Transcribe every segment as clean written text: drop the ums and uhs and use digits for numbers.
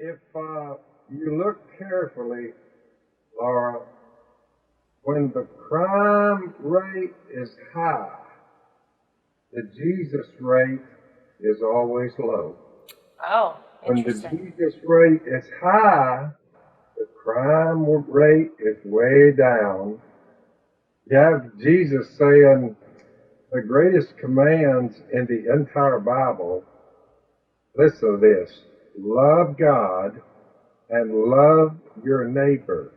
If you look carefully, Laura, when the crime rate is high, the Jesus rate is always low. Oh, When the interesting. Jesus rate is high, the crime rate is way down. You have Jesus saying the greatest commands in the entire Bible. Listen to this. Love God and love your neighbor.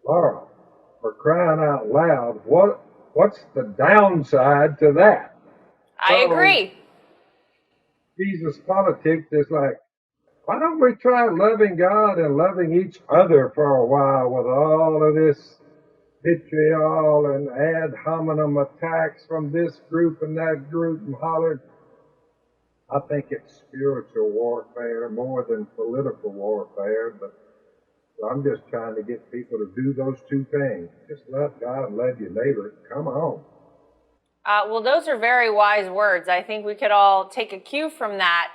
Laura, for crying out loud, what's the downside to that? I So agree. Jesus' politics is like, why don't we try loving God and loving each other for a while with all of this vitriol and ad hominem attacks from this group and that group and holler? I think it's spiritual warfare more than political warfare, but I'm just trying to get people to do those two things. Just love God and love your neighbor. Come on. Well, those are very wise words. I think we could all take a cue from that.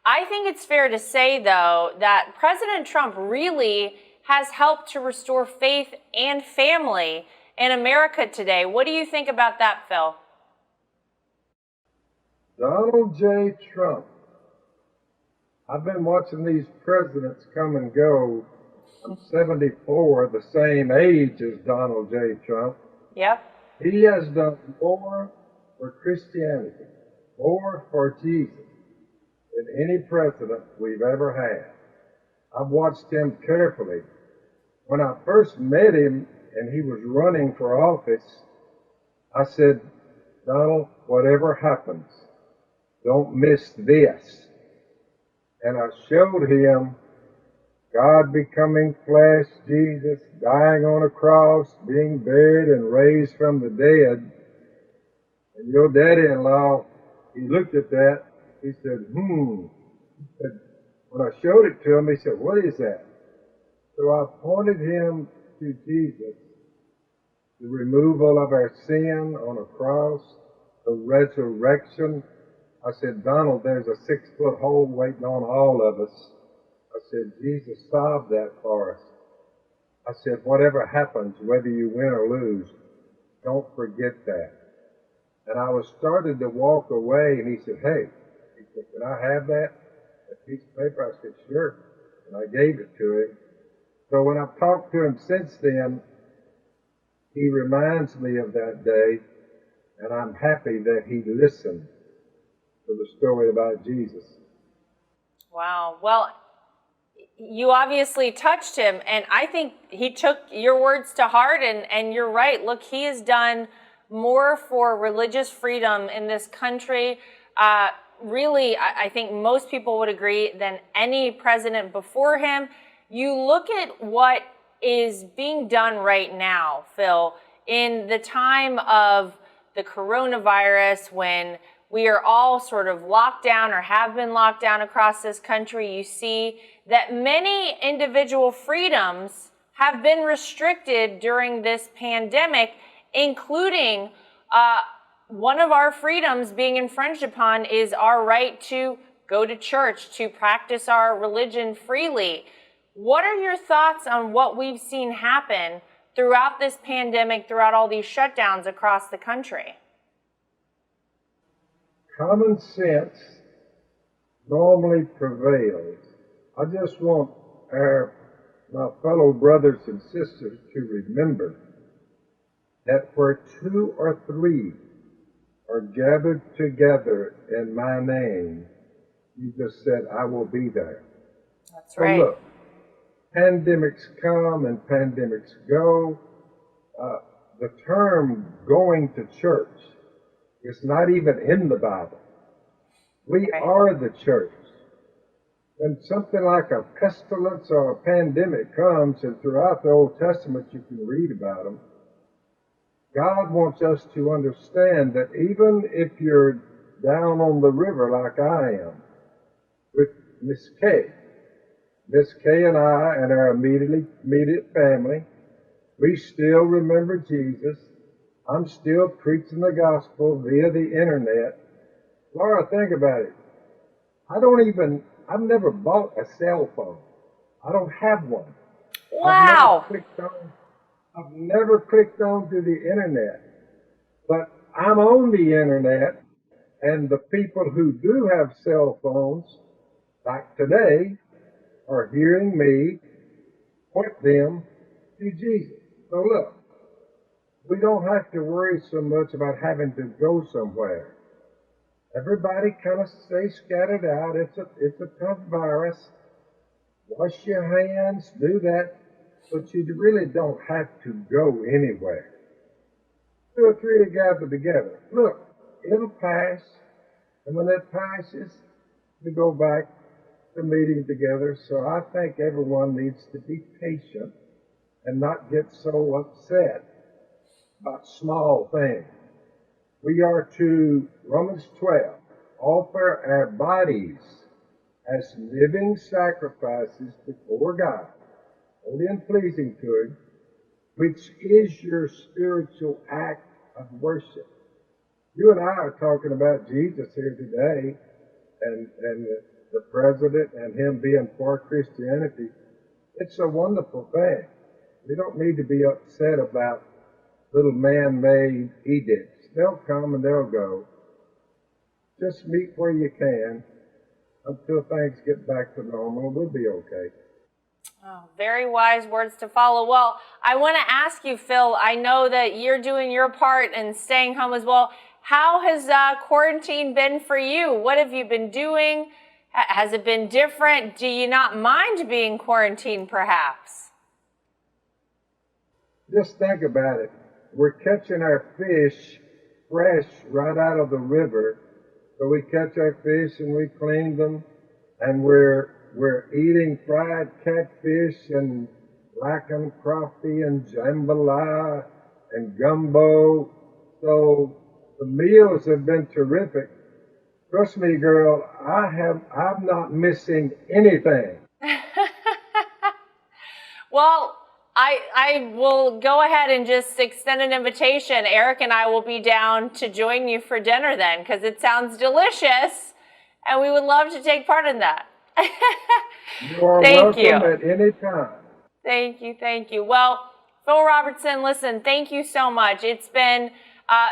I think it's fair to say, though, that President Trump really has helped to restore faith and family in America today. What do you think about that, Phil? Donald J. Trump. I've been watching these presidents come and go. I'm 74, the same age as Donald J. Trump. Yep. He has done more for Christianity, more for Jesus than any president we've ever had. I've watched him carefully. When I first met him and he was running for office, I said, Donald, whatever happens, don't miss this. And I showed him God becoming flesh, Jesus dying on a cross, being buried and raised from the dead. And your daddy-in-law, he looked at that, he said, He said, when I showed it to him, he said, what is that? So I pointed him to Jesus, the removal of our sin on a cross, the resurrection. I said, Donald, there's a 6-foot hole waiting on all of us. I said, Jesus solved that for us. I said, whatever happens, whether you win or lose, don't forget that. And I was started to walk away, and he said, hey, he said, can I have that piece of paper? I said, sure. And I gave it to him. So when I've talked to him since then, he reminds me of that day, and I'm happy that he listened to the story about Jesus. Wow. Well, you obviously touched him, and I think he took your words to heart, and you're right. Look, he has done more for religious freedom in this country. Really, I think most people would agree than any president before him. You look at what is being done right now, Phil, in the time of the coronavirus, when we are all sort of locked down or have been locked down across this country. You see that many individual freedoms have been restricted during this pandemic, including one of our freedoms being infringed upon is our right to go to church, to practice our religion freely. What are your thoughts on what we've seen happen throughout this pandemic, throughout all these shutdowns across the country? Common sense normally prevails. I just want my fellow brothers and sisters to remember that where 2 or 3 are gathered together in my name, you just said, I will be there. That's So right. look, pandemics come and pandemics go. The term going to church is not even in the Bible. We Right. are the church. When something like a pestilence or a pandemic comes, and throughout the Old Testament you can read about them, God wants us to understand that even if you're down on the river like I am, with Miss Kay and I and our immediate family, we still remember Jesus. I'm still preaching the gospel via the internet. Laura, think about it. I've never bought a cell phone. I don't have one. Wow. I've never clicked onto the internet, but I'm on the internet, and the people who do have cell phones, like today, are hearing me point them to Jesus. So look, we don't have to worry so much about having to go somewhere. Everybody kind of stay scattered out. It's a tough virus. Wash your hands, do that, but you really don't have to go anywhere. 2 or 3 to gather together. Look, it'll pass, and when it passes, we go back to meeting together. So I think everyone needs to be patient and not get so upset about small things. We are to, Romans 12, offer our bodies as living sacrifices before God, holy and pleasing to Him, which is your spiritual act of worship. You and I are talking about Jesus here today, and the president and him being for Christianity. It's a wonderful thing. We don't need to be upset about little man-made edicts. They'll come and they'll go. Just meet where you can until things get back to normal. We'll be okay. Oh, very wise words to follow. Well, I want to ask you, Phil, I know that you're doing your part and staying home as well. How has quarantine been for you? What have you been doing? Has it been different? Do you not mind being quarantined, perhaps? Just think about it. We're catching our fish fresh right out of the river. So we catch our fish and we clean them, and we're eating fried catfish and blackened crappie and jambalaya and gumbo. So the meals have been terrific. Trust me, girl, I'm not missing anything. Well, I will go ahead and just extend an invitation. Eric and I will be down to join you for dinner then, because it sounds delicious, and we would love to take part in that. You are welcome at any time. Thank you. Well, Phil Robertson, listen, thank you so much. It's been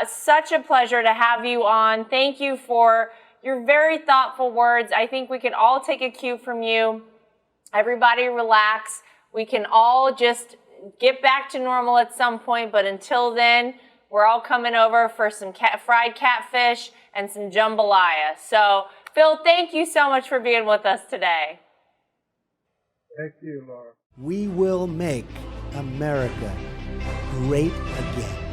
such a pleasure to have you on. Thank you for your very thoughtful words. I think we can all take a cue from you. Everybody relax. We can all just get back to normal at some point, but until then, we're all coming over for some fried catfish and some jambalaya. So, Phil, thank you so much for being with us today. Thank you, Laura. We will make America great again.